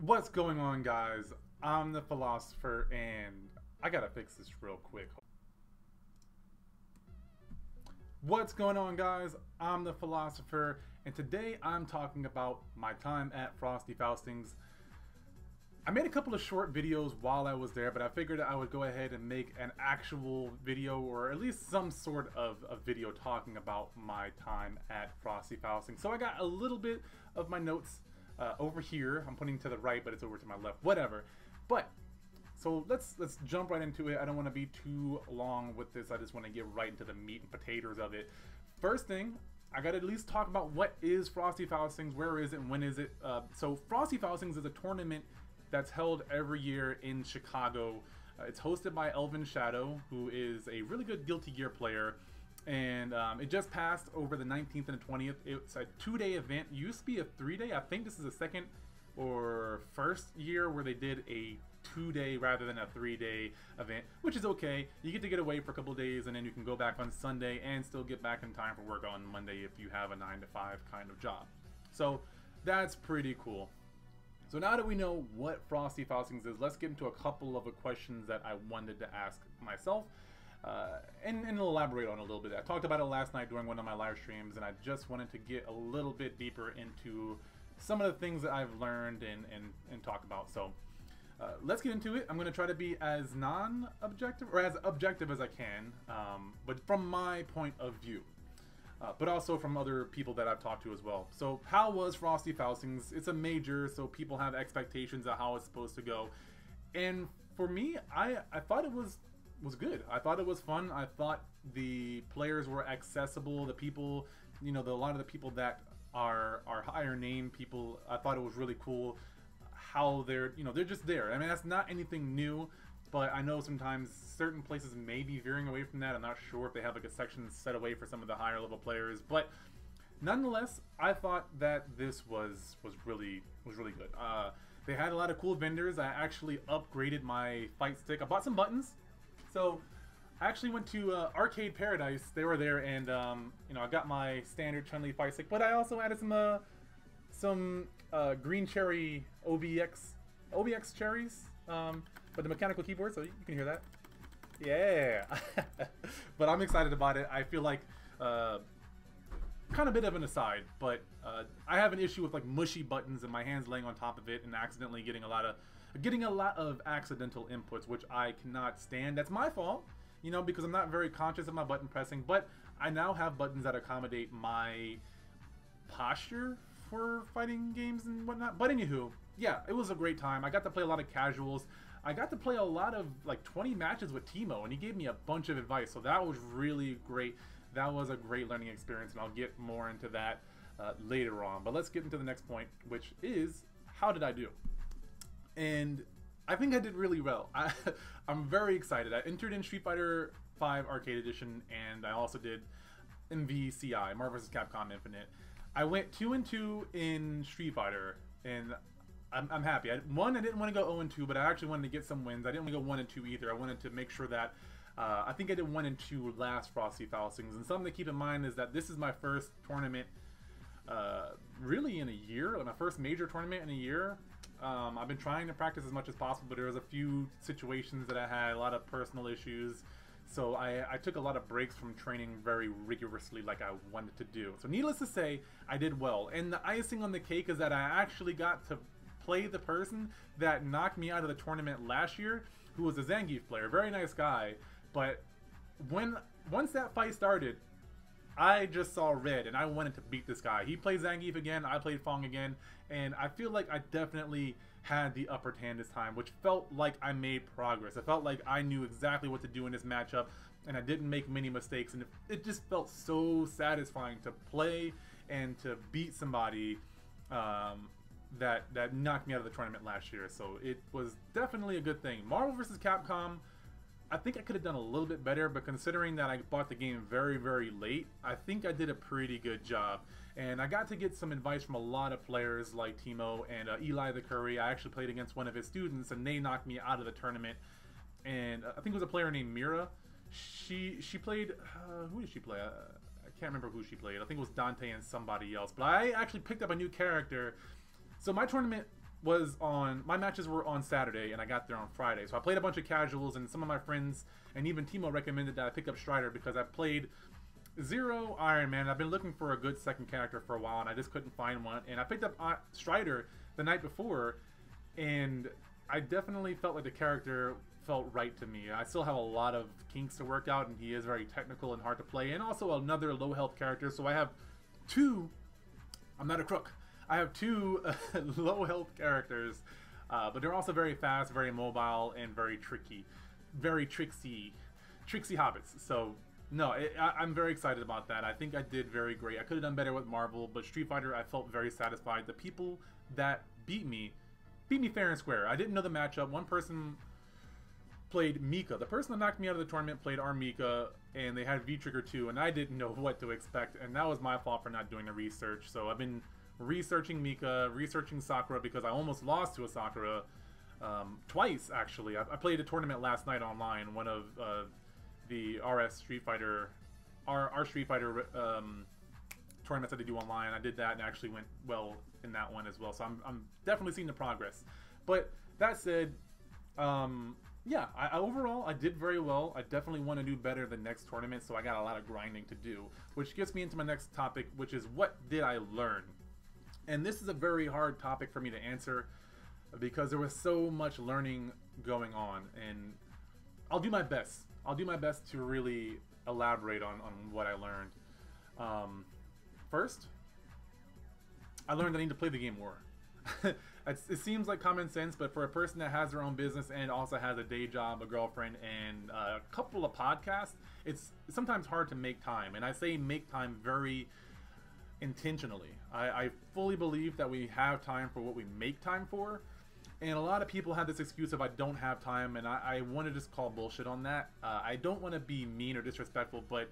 What's going on, guys? I'm the Philosopher, and I gotta fix this real quick. What's going on, guys? I'm the Philosopher, and today I'm talking about my time at Frosty Faustings. I made a couple of short videos while I was there, but I figured I would go ahead and make an actual video, or at least some sort of a video talking about my time at Frosty Faustings. So I got a little bit of my notes over here. I'm putting to the right, but it's over to my left. Whatever. But so let's jump right into it. I don't want to be too long with this. I just want to get right into the meat and potatoes of it. First thing, I got to at least talk about what is Frosty Faustings, where is it, and when is it. So Frosty Faustings is a tournament that's held every year in Chicago. It's hosted by Elvin Shadow, who is a really good Guilty Gear player. And it just passed over the 19th and the 20th. It's a 2-day event. It used to be a 3-day. I think this is the second or first year where they did a 2-day rather than a 3-day event, which is okay. You get to get away for a couple of days, and then you can go back on Sunday and still get back in time for work on Monday if you have a 9-to-5 kind of job. So that's pretty cool. So now that we know what Frosty Faustings is, let's get into a couple of the questions that I wanted to ask myself and elaborate on a little bit. I talked about it last night during one of my live streams, and I just wanted to get a little bit deeper into some of the things that I've learned and talk about. So let's get into it. I'm going to try to be as non-objective or as objective as I can, but from my point of view. But also from other people that I've talked to as well. So how was Frosty Faustings? It's a major, so people have expectations of how it's supposed to go. And for me, I thought it was good. I thought it was fun. I thought the players were accessible. The people, you know, a lot of the people that are higher name people, I thought it was really cool how they're just there. I mean, that's not anything new. But I know sometimes certain places may be veering away from that. I'm not sure if they have like a section set away for some of the higher level players. But nonetheless, I thought that this was really good. They had a lot of cool vendors. I actually upgraded my fight stick. I bought some buttons. So I actually went to Arcade Paradise. They were there, and you know, I got my standard Chun-Li fight stick. But I also added some green cherry OBX cherries. But the mechanical keyboard, so you can hear that. Yeah. But I'm excited about it. I feel like kind of a bit of an aside, but I have an issue with like mushy buttons and my hands laying on top of it and accidentally getting a lot of accidental inputs, which I cannot stand. That's my fault, you know, because I'm not very conscious of my button pressing. But I now have buttons that accommodate my posture for fighting games and whatnot. But anywho, yeah, it was a great time. I got to play a lot of casuals. I got to play a lot of like 20 matches with Timo, and he gave me a bunch of advice, so that was really great. That was a great learning experience, and I'll get more into that later on. But let's get into the next point, which is, how did I do? And I think I did really well. I'm very excited. I entered in Street Fighter V Arcade Edition, and I also did MVCI, Marvel vs. Capcom Infinite. I went 2-2 in Street Fighter, and I'm happy. I didn't want to go 0-2, but I actually wanted to get some wins. I didn't want to go 1-2 either. I wanted to make sure that I think I did 1-2 last Frosty Faustings. And something to keep in mind is that this is my first tournament really in a year, like my first major tournament in a year. I've been trying to practice as much as possible, but there was a few situations that I had, a lot of personal issues. So I took a lot of breaks from training very rigorously like I wanted to do. So needless to say, I did well. And the icing on the cake is that I actually got to play the person that knocked me out of the tournament last year, who was a Zangief player. Very nice guy. But once that fight started, I just saw red and I wanted to beat this guy. He played Zangief again, I played Fong again, and I feel like I definitely had the upper hand this time, which felt like I made progress. It felt like I knew exactly what to do in this matchup, and I didn't make many mistakes, and it just felt so satisfying to play and to beat somebody that knocked me out of the tournament last year. So it was definitely a good thing. Marvel vs. Capcom, I think I could have done a little bit better, but considering that I bought the game very, very late, I think I did a pretty good job. And I got to get some advice from a lot of players like Timo and Eli the Curry. I actually played against one of his students, and they knocked me out of the tournament. And I think it was a player named Mira. She played, who did she play? I can't remember who she played. I think it was Dante and somebody else. But I actually picked up a new character. So my tournament was on, my matches were on Saturday and I got there on Friday. So I played a bunch of casuals, and some of my friends and even Timo recommended that I pick up Strider because I played Zero Iron Man. I've been looking for a good second character for a while and I just couldn't find one. And I picked up Strider the night before, and I definitely felt like the character felt right to me. I still have a lot of kinks to work out, and he is very technical and hard to play, and also another low health character. So I have two, I'm not a crook, I have two low health characters, but they're also very fast, very mobile, and very tricky, very tricksy hobbits. So no, I'm very excited about that. I think I did very great. I could have done better with Marvel, but Street Fighter, I felt very satisfied. The people that beat me fair and square. I didn't know the matchup. One person played Mika. The person that knocked me out of the tournament played our Mika, and they had V-Trigger too, and I didn't know what to expect, and that was my fault for not doing the research. So I've been researching Mika, researching Sakura, because I almost lost to a Sakura twice, actually. I played a tournament last night online, one of the RS Street Fighter, our Street Fighter tournaments that they do online. I did that and actually went well in that one as well. So I'm definitely seeing the progress. But that said, yeah, overall, I did very well. I definitely want to do better the next tournament, so I got a lot of grinding to do, which gets me into my next topic, which is what did I learn? And this is a very hard topic for me to answer because there was so much learning going on, and I'll do my best. I'll do my best to really elaborate on what I learned. First, I learned I need to play the game more. It seems like common sense, but for a person that has their own business and also has a day job, a girlfriend, and a couple of podcasts, it's sometimes hard to make time. And I say make time very intentionally. I fully believe that we have time for what we make time for. And a lot of people have this excuse of I don't have time, and I want to just call bullshit on that. I don't want to be mean or disrespectful, but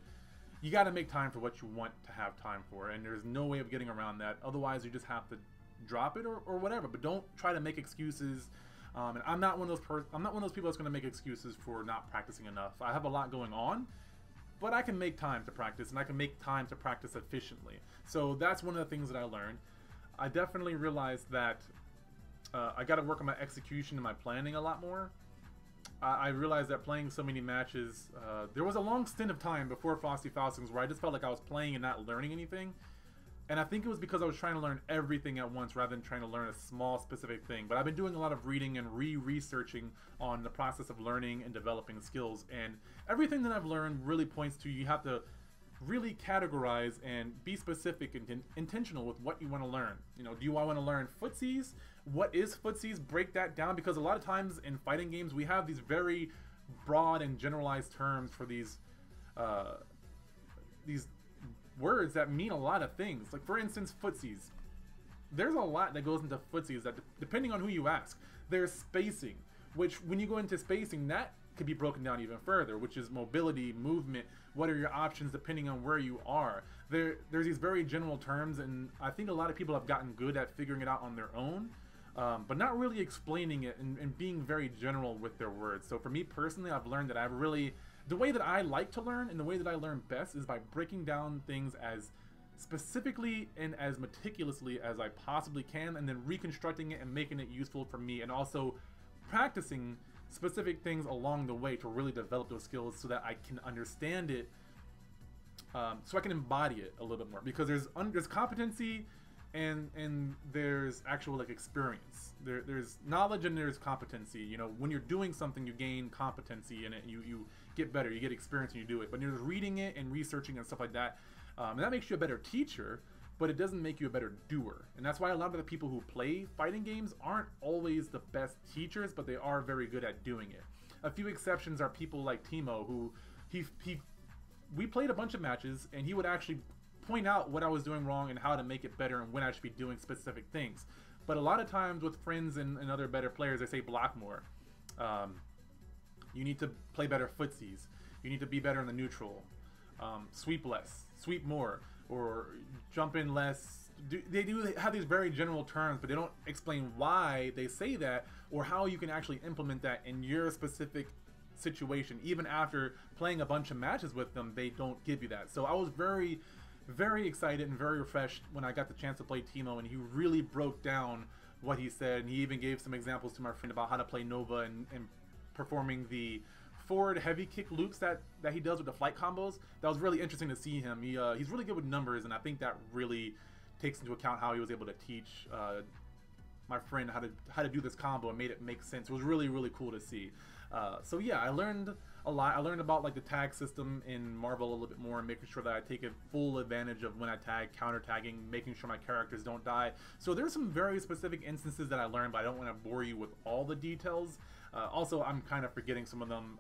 you got to make time for what you want to have time for, and there's no way of getting around that. Otherwise, you just have to drop it or whatever. But don't try to make excuses. And I'm not one of those people that's going to make excuses for not practicing enough. I have a lot going on, but I can make time to practice, and I can make time to practice efficiently. So that's one of the things that I learned. I definitely realized that I got to work on my execution and my planning a lot more. I realized that playing so many matches, there was a long stint of time before Frosty Faustings where I just felt like I was playing and not learning anything. And I think it was because I was trying to learn everything at once rather than trying to learn a small specific thing. But I've been doing a lot of reading and re-researching on the process of learning and developing skills. And everything that I've learned really points to you have to really categorize and be specific and intentional with what you want to learn. You know, do you want to learn footsies? What is footsies? Break that down, because a lot of times in fighting games we have these very broad and generalized terms for these words that mean a lot of things. Like, for instance, footsies. There's a lot that goes into footsies that, depending on who you ask. There's spacing, which when you go into spacing, that could be broken down even further, which is mobility, movement, what are your options depending on where you are. There's these very general terms, and I think a lot of people have gotten good at figuring it out on their own, but not really explaining it and being very general with their words. So for me personally, I've learned that the way that I like to learn and the way that I learn best is by breaking down things as specifically and as meticulously as I possibly can, and then reconstructing it and making it useful for me, and also practicing specific things along the way to really develop those skills so that I can understand it, so I can embody it a little bit more. Because there's competency and there's actual like experience. There's knowledge and there's competency. You know, when you're doing something, you gain competency in it. You get better. You get experience and you do it. But you're reading it and researching and stuff like that, and that makes you a better teacher. But it doesn't make you a better doer. And that's why a lot of the people who play fighting games aren't always the best teachers, but they are very good at doing it. A few exceptions are people like Timo, who we played a bunch of matches, and he would actually point out what I was doing wrong and how to make it better and when I should be doing specific things. But a lot of times with friends and other better players, they say block more. You need to play better footsies. You need to be better in the neutral. Sweep less. Sweep more. Or jump in less. They do have these very general terms, but they don't explain why they say that or how you can actually implement that in your specific situation. Even after playing a bunch of matches with them, they don't give you that. So I was very, very excited and very refreshed when I got the chance to play Timo, and he really broke down what he said, and he even gave some examples to my friend about how to play Nova and performing the forward heavy kick loops that he does with the flight combos. That was really interesting to see him. He's really good with numbers, and I think that really takes into account how he was able to teach my friend how to do this combo and made it make sense. It was really, really cool to see. So yeah, I learned a lot. I learned about like the tag system in Marvel a little bit more, and making sure that I take a full advantage of when I tag, counter tagging, making sure my characters don't die. So there's some very specific instances that I learned, but I don't want to bore you with all the details. Also, I'm kind of forgetting some of them.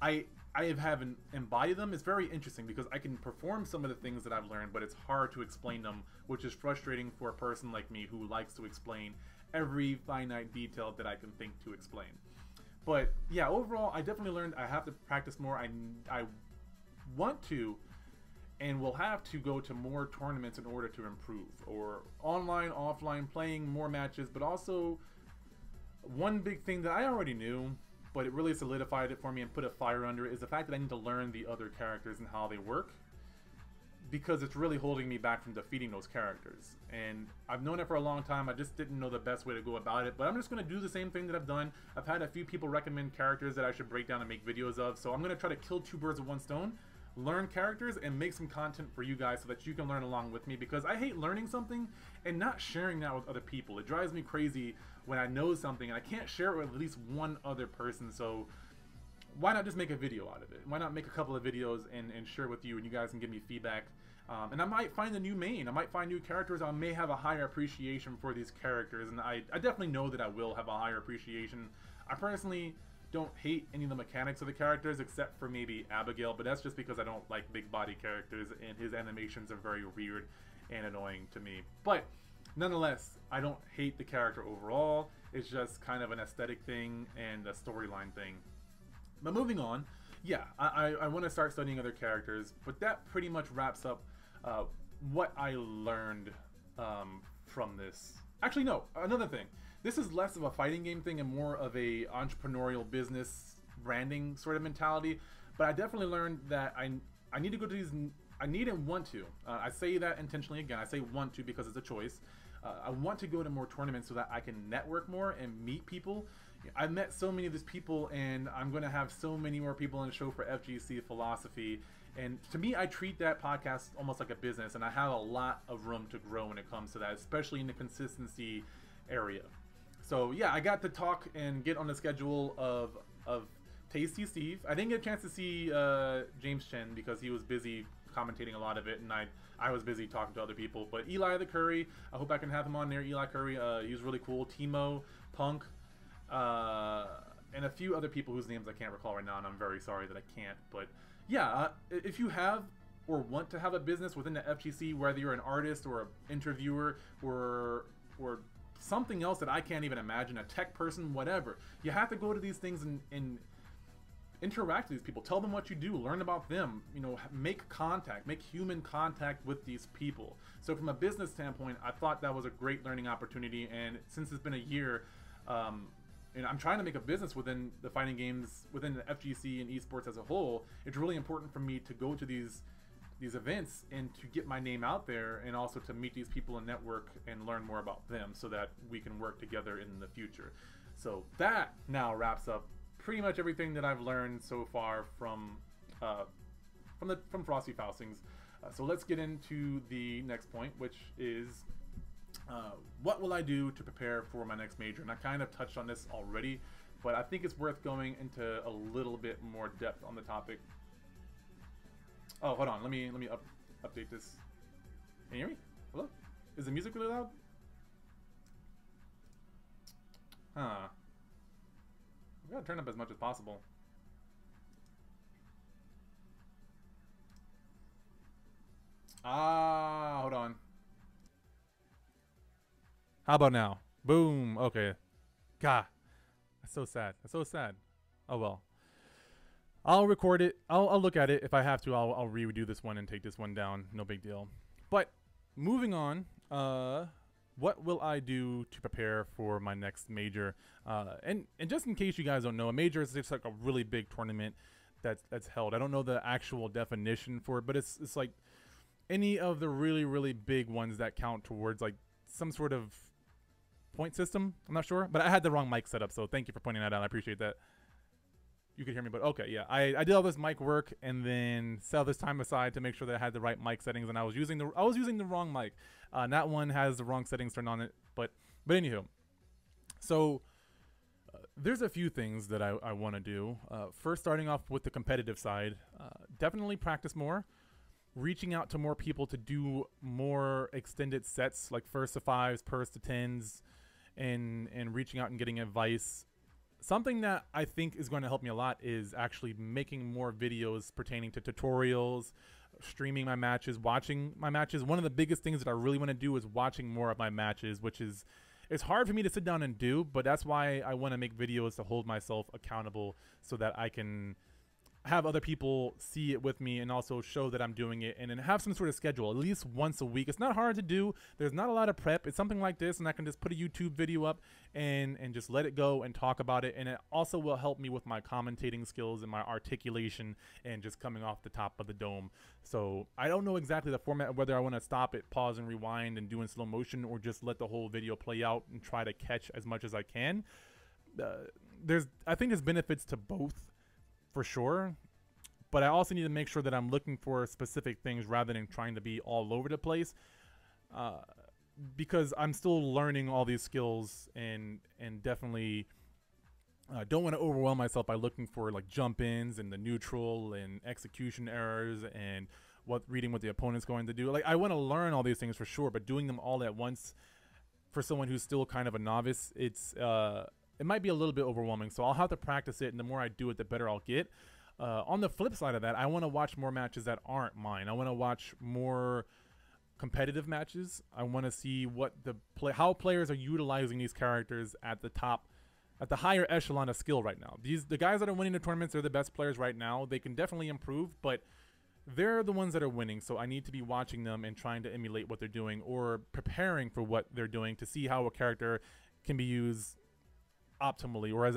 I haven't embodied them. It's very interesting because I can perform some of the things that I've learned, but it's hard to explain them, which is frustrating for a person like me who likes to explain every finite detail that I can think to explain. But yeah, overall, I definitely learned I have to practice more. I want to and will have to go to more tournaments in order to improve, or online, offline, playing more matches. But also, one big thing that I already knew, but it really solidified it for me and put a fire under it, is the fact that I need to learn the other characters and how they work, because it's really holding me back from defeating those characters. And I've known it for a long time. I just didn't know the best way to go about it, but I'm just going to do the same thing that I've done. I've had a few people recommend characters that I should break down and make videos of, so I'm going to try to kill two birds with one stone, learn characters and make some content for you guys so that you can learn along with me, because I hate learning something and not sharing that with other people. It drives me crazy when I know something and I can't share it with at least one other person. So why not just make a video out of it? Why not make a couple of videos and share with you, and you guys can give me feedback. And I might find a new main. I might find new characters. I may have a higher appreciation for these characters, and I definitely know that I will have a higher appreciation. I personally don't hate any of the mechanics of the characters except for maybe Abigail, but that's just because I don't like big body characters, and his animations are very weird and annoying to me. But nonetheless, I don't hate the character overall. It's just kind of an aesthetic thing and a storyline thing. But moving on, yeah, I want to start studying other characters, but that pretty much wraps up what I learned from this. Actually, no, another thing. This is less of a fighting game thing and more of a entrepreneurial business branding sort of mentality. But I definitely learned that I need to go to these. I need and want to. I say that intentionally again. I say want to because it's a choice. I want to go to more tournaments so that I can network more and meet people. I've met so many of these people, and I'm going to have so many more people on the show for FGC Philosophy. And to me, I treat that podcast almost like a business, and I have a lot of room to grow when it comes to that, especially in the consistency area. So yeah, I got to talk and get on the schedule of Tasty Steve. I didn't get a chance to see James Chen because he was busy commentating a lot of it, and I was busy talking to other people. But Eli the Curry, I hope I can have him on there. Eli Curry, he was really cool. Timo, Punk, and a few other people whose names I can't recall right now, and I'm very sorry that I can't. But yeah, if you have or want to have a business within the FGC, whether you're an artist or an interviewer or something else that I can't even imagine, a tech person, whatever, you have to go to these things and interact with these people. Tell them what you do, learn about them, you know, make contact, make human contact with these people. So from a business standpoint, I thought that was a great learning opportunity, and since it's been a year, and I'm trying to make a business within the fighting games, within the FGC and esports as a whole, it's really important for me to go to these events and to get my name out there, and also to meet these people and network and learn more about them so that we can work together in the future. So that now wraps up pretty much everything that I've learned so far from Frosty Faustings. So let's get into the next point, which is what will I do to prepare for my next major? And I kind of touched on this already, but I think it's worth going into a little bit more depth on the topic. Oh, hold on. Let me update this. Can you hear me? Hello? Is the music really loud? Huh. I gotta turn up as much as possible. Hold on. How about now? Boom. Okay. God. That's so sad. That's so sad. Oh well. I'll record it. I'll look at it. If I have to, I'll redo this one and take this one down. No big deal. But moving on, what will I do to prepare for my next major? And just in case you guys don't know, a major is just like a really big tournament that's held. I don't know the actual definition for it, but it's like any of the really big ones that count towards like some sort of point system. I'm not sure, but I had the wrong mic set up, so thank you for pointing that out. I appreciate that. You could hear me, but okay, yeah. I did all this mic work and then set all this time aside to make sure that I had the right mic settings, and I was using the wrong mic. That one has the wrong settings turned on it, but anywho. So there's a few things that I want to do. First, starting off with the competitive side, definitely practice more. Reaching out to more people to do more extended sets, like first to fives, first to tens, and reaching out and getting advice. Something that I think is going to help me a lot is actually making more videos pertaining to tutorials, streaming my matches, watching my matches. One of the biggest things that I really want to do is watching more of my matches, which is, it's hard for me to sit down and do, but that's why I want to make videos to hold myself accountable so that I can have other people see it with me and also show that I'm doing it, and then have some sort of schedule at least once a week. It's not hard to do. There's not a lot of prep. It's something like this, and I can just put a YouTube video up and just let it go and talk about it. And it also will help me with my commentating skills and my articulation and just coming off the top of the dome. So I don't know exactly the format, whether I want to stop it, pause and rewind and do in slow motion, or just let the whole video play out and try to catch as much as I can. I think there's benefits to both, for sure, but I also need to make sure that I'm looking for specific things rather than trying to be all over the place, because I'm still learning all these skills, and definitely don't want to overwhelm myself by looking for like jump ins and the neutral and execution errors and reading what the opponent's going to do. Like, I want to learn all these things for sure, but doing them all at once for someone who's still kind of a novice, it might be a little bit overwhelming. So I'll have to practice it, and the more I do it, the better I'll get. On the flip side of that, I want to watch more matches that aren't mine. I want to watch more competitive matches. I want to see how players are utilizing these characters at the higher echelon of skill right now. The guys that are winning the tournaments are the best players right now. They can definitely improve, but they're the ones that are winning. So I need to be watching them and trying to emulate what they're doing, or preparing for what they're doing to see how a character can be used optimally, or as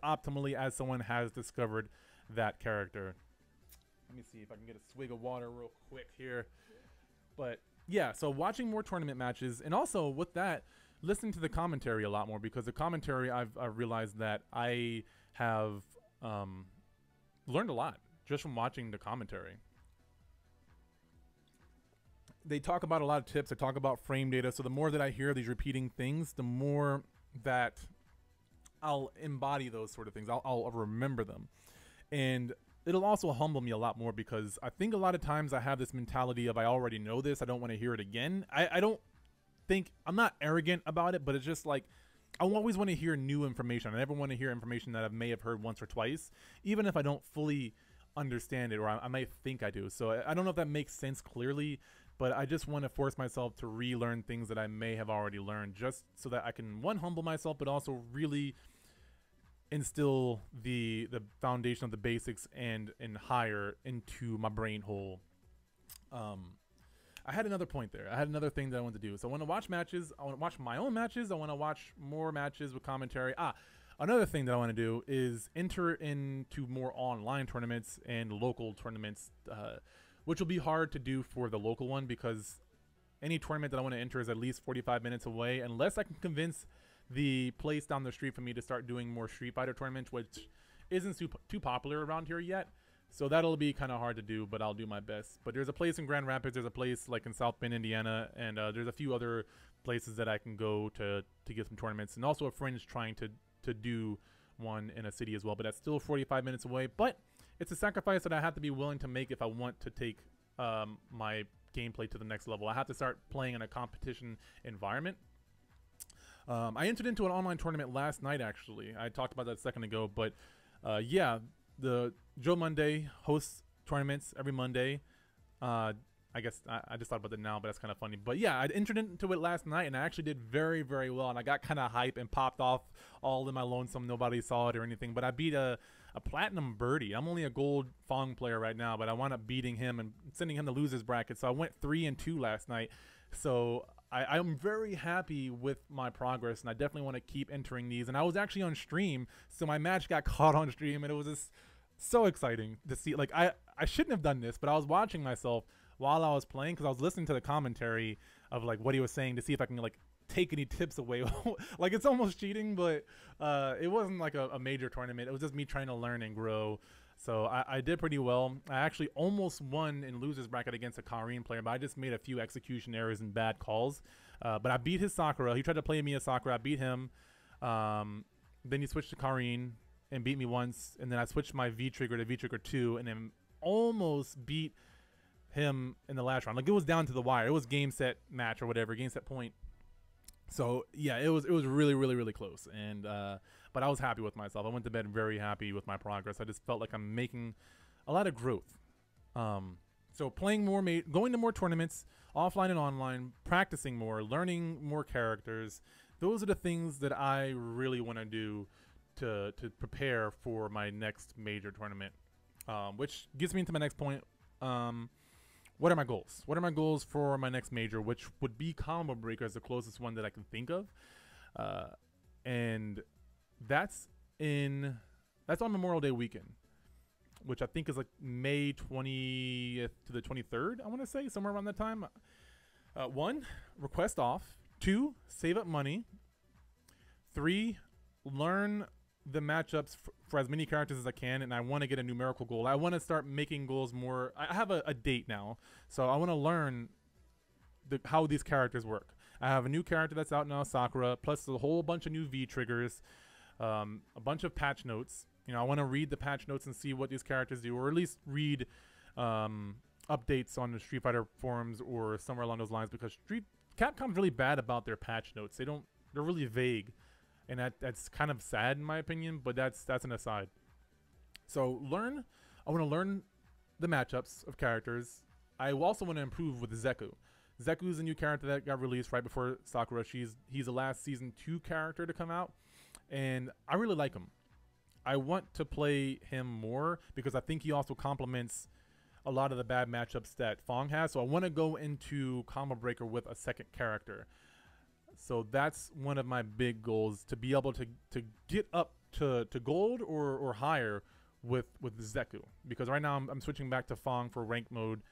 optimally as someone has discovered that character. Let me see if I can get a swig of water real quick here. But yeah, so watching more tournament matches, and also with that, listening to the commentary a lot more, because the commentary, I've realized that I have learned a lot just from watching the commentary. They talk about a lot of tips. They talk about frame data. So the more that I hear these repeating things, the more that I'll embody those sort of things. I'll remember them. And it'll also humble me a lot more, because I think a lot of times I have this mentality of, I already know this, I don't want to hear it again. I don't think, I'm not arrogant about it, but it's just like, I always want to hear new information. I never want to hear information that I may have heard once or twice, even if I don't fully understand it, or I might think I do. So I don't know if that makes sense clearly, but I just want to force myself to relearn things that I may have already learned, just so that I can, one, humble myself, but also really instill the foundation of the basics and higher into my brain hole. I had another point there. I had another thing that I wanted to do. So I want to watch matches. I want to watch my own matches. I want to watch more matches with commentary. Another thing that I want to do is enter into more online tournaments and local tournaments, which will be hard to do for the local one, because any tournament that I want to enter is at least 45 minutes away, unless I can convince the place down the street for me to start doing more Street Fighter tournaments, which isn't too popular around here yet. So that'll be kind of hard to do, but I'll do my best. But there's a place in Grand Rapids, there's a place like in South Bend, Indiana, and there's a few other places that I can go to get some tournaments, and also a friend's trying to do one in a city as well, but that's still 45 minutes away. But it's a sacrifice that I have to be willing to make if I want to take my gameplay to the next level. I have to start playing in a competition environment. I entered into an online tournament last night, actually. I talked about that a second ago, but yeah, the Joe Monday hosts tournaments every Monday. I guess I just thought about that now, but that's kind of funny. But yeah, I entered into it last night, and I actually did very, very well, and I got kind of hype and popped off all in my lonesome. Nobody saw it or anything, but I beat a platinum birdie. I'm only a gold Fong player right now, but I wound up beating him and sending him the losers bracket. So I went 3-2 last night. So I'm very happy with my progress, and I definitely want to keep entering these. And I was actually on stream, so my match got caught on stream, and it was just so exciting to see. Like, I shouldn't have done this, but I was watching myself while I was playing, because I was listening to the commentary of like what he was saying to see if I can like take any tips away. Like, it's almost cheating, but it wasn't like a major tournament. It was just me trying to learn and grow. So I did pretty well. I actually almost won in losers bracket against a Korean player, but I just made a few execution errors and bad calls. But I beat his Sakura. He tried to play me as Sakura. I beat him. Then he switched to Karin and beat me once. And then I switched my V-Trigger to V-Trigger 2 and then almost beat him in the last round. Like, it was down to the wire. It was game, set, match, or whatever. Game, set, point. So, yeah, it was really, really, really close. And but I was happy with myself. I went to bed very happy with my progress. I just felt like I'm making a lot of growth. So playing more, going to more tournaments, offline and online, practicing more, learning more characters. Those are the things that I really want to do to prepare for my next major tournament. Which gets me into my next point. What are my goals? What are my goals for my next major, which would be Combo Breaker as the closest one that I can think of. And that's on Memorial Day weekend, which I think is like May 20th to the 23rd, I want to say, somewhere around that time. 1, request off. 2, save up money. 3, learn the matchups for as many characters as I can, and I want to get a numerical goal. I want to start making goals more. I have a date now, so I want to learn how these characters work. I have a new character that's out now, Sakura, plus a whole bunch of new V-Triggers, a bunch of patch notes. You know, I want to read the patch notes and see what these characters do, or at least read updates on the Street Fighter forums or somewhere along those lines, because Capcom's really bad about their patch notes. They're really vague, and that's kind of sad in my opinion, but that's an aside. So I want to learn the matchups of characters. I also want to improve with Zeku. Zeku's a new character that got released right before Sakura. He's the last season 2 character to come out, and I really like him. I want to play him more because I think he also complements a lot of the bad matchups that Fong has. So I want to go into Combo Breaker with a second character. So that's one of my big goals, to be able to get up to gold or higher with Zeku. Because right now I'm switching back to Fong for rank mode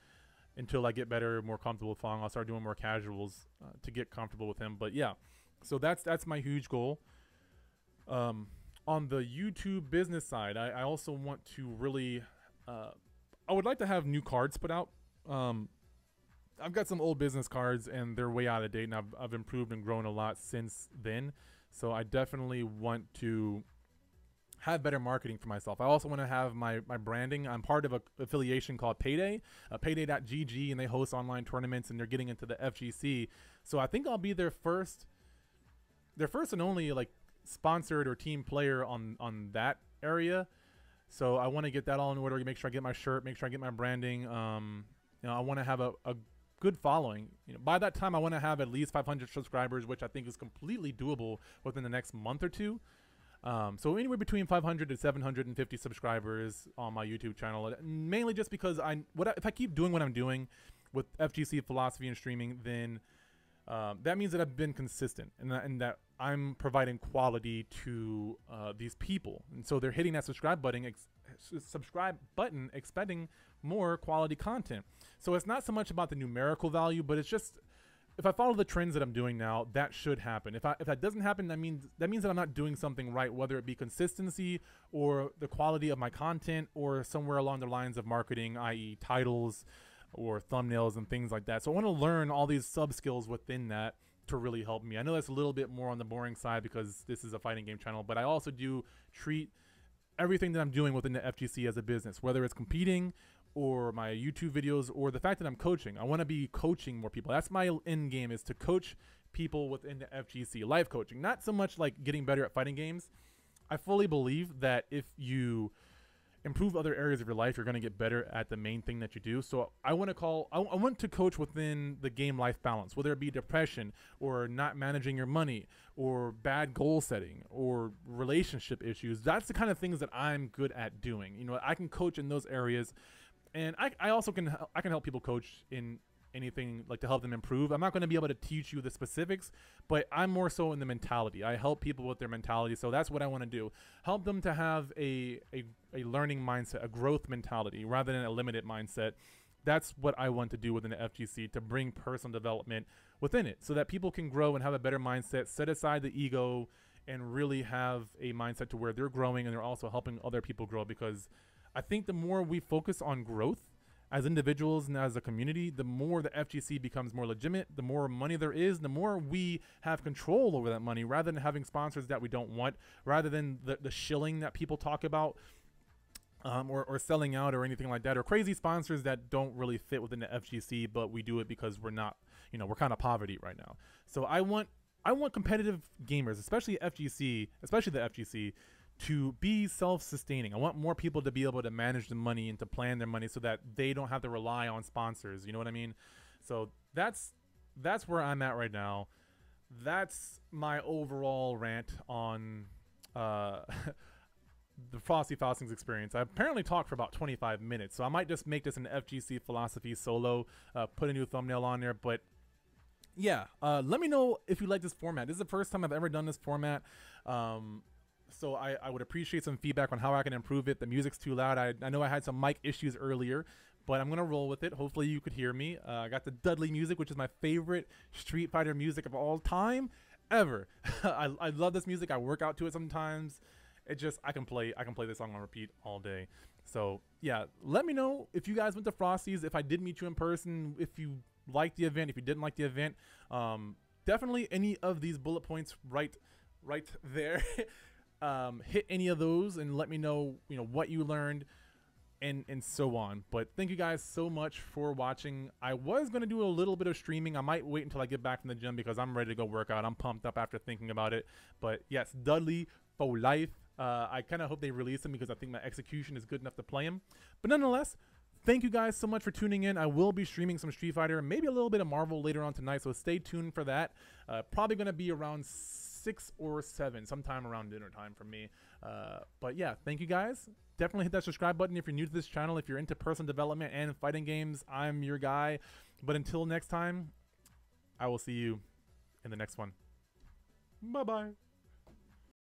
until I get better, more comfortable with Fong. I'll start doing more casuals to get comfortable with him. But yeah, so that's my huge goal. On the YouTube business side, I also want to really, I would like to have new cards put out. I've got some old business cards and they're way out of date, and I've improved and grown a lot since then. So I definitely want to have better marketing for myself. I also want to have my branding. I'm part of an affiliation called Payday, payday.gg, and they host online tournaments, and they're getting into the FGC. So I think I'll be their first and only like sponsored or team player on that area. So I want to get that all in order, make sure I get my shirt, make sure I get my branding. You know, I want to have a good following. You know, by that time I want to have at least 500 subscribers, which I think is completely doable within the next month or two. So anywhere between 500 to 750 subscribers on my YouTube channel, mainly just because if I keep doing what I'm doing with FGC philosophy and streaming, then that means that I've been consistent and that I'm providing quality to these people, and so they're hitting that subscribe button, expecting more quality content. So it's not so much about the numerical value, but it's just, if I follow the trends that I'm doing now, that should happen. If that doesn't happen, that means that I'm not doing something right, whether it be consistency or the quality of my content or somewhere along the lines of marketing, i.e. titles or thumbnails and things like that. So I want to learn all these sub skills within that to really help me. I know that's a little bit more on the boring side because this is a fighting game channel, but I also do treat everything that I'm doing within the FGC as a business, whether it's competing or my YouTube videos or the fact that I'm coaching. I want to be coaching more people. That's my end game, is to coach people within the FGC, life coaching, not so much like getting better at fighting games. I fully believe that if you improve other areas of your life, you're going to get better at the main thing that you do. So I want to coach within the game life balance, whether it be depression or not managing your money or bad goal setting or relationship issues. That's the kind of things that I'm good at doing. You know, I can coach in those areas, and I also can help people coach in anything, like to help them improve. I'm not going to be able to teach you the specifics, but I'm more so in the mentality. I help people with their mentality, so that's what I want to do. Help them to have a learning mindset, a growth mentality, rather than a limited mindset. That's what I want to do within the FGC, to bring personal development within it, so that people can grow and have a better mindset, set aside the ego, and really have a mindset to where they're growing and they're also helping other people grow. Because I think the more we focus on growth as individuals and as a community, the more the FGC becomes more legitimate, the more money there is, the more we have control over that money, rather than having sponsors that we don't want, rather than the shilling that people talk about, or selling out or anything like that, or crazy sponsors that don't really fit within the FGC, but we do it because we're not, we're kind of poverty right now. So I want competitive gamers, especially the FGC, to be self-sustaining. I want more people to be able to manage the money and to plan their money so that they don't have to rely on sponsors. You know what I mean? So that's where I'm at right now. That's my overall rant on the Frosty Faustings experience. I apparently talked for about 25 minutes, so I might just make this an FGC philosophy solo, put a new thumbnail on there. But yeah, let me know if you like this format. This is the first time I've ever done this format, so I would appreciate some feedback on how I can improve it. The music's too loud. I know I had some mic issues earlier, but I'm gonna roll with it. Hopefully you could hear me. I got the Dudley music, which is my favorite Street Fighter music of all time ever. I love this music. I work out to it sometimes. It just, I can play this song on repeat all day. So yeah, let me know if you guys went to Frosty's, if I did meet you in person, if you liked the event, if you didn't like the event. Definitely any of these bullet points right there. Hit any of those and let me know, what you learned and so on. But thank you guys so much for watching. I was going to do a little bit of streaming. I might wait until I get back from the gym because I'm ready to go work out. I'm pumped up after thinking about it. But yes, Dudley for life. I kind of hope they release him because I think my execution is good enough to play him. But nonetheless, thank you guys so much for tuning in. I will be streaming some Street Fighter, maybe a little bit of Marvel later on tonight, so stay tuned for that. Probably going to be around 6 or 7, sometime around dinner time for me. But yeah, thank you guys. Definitely hit that subscribe button if you're new to this channel. If you're into personal development and fighting games, I'm your guy. But until next time, I will see you in the next one. Bye-bye.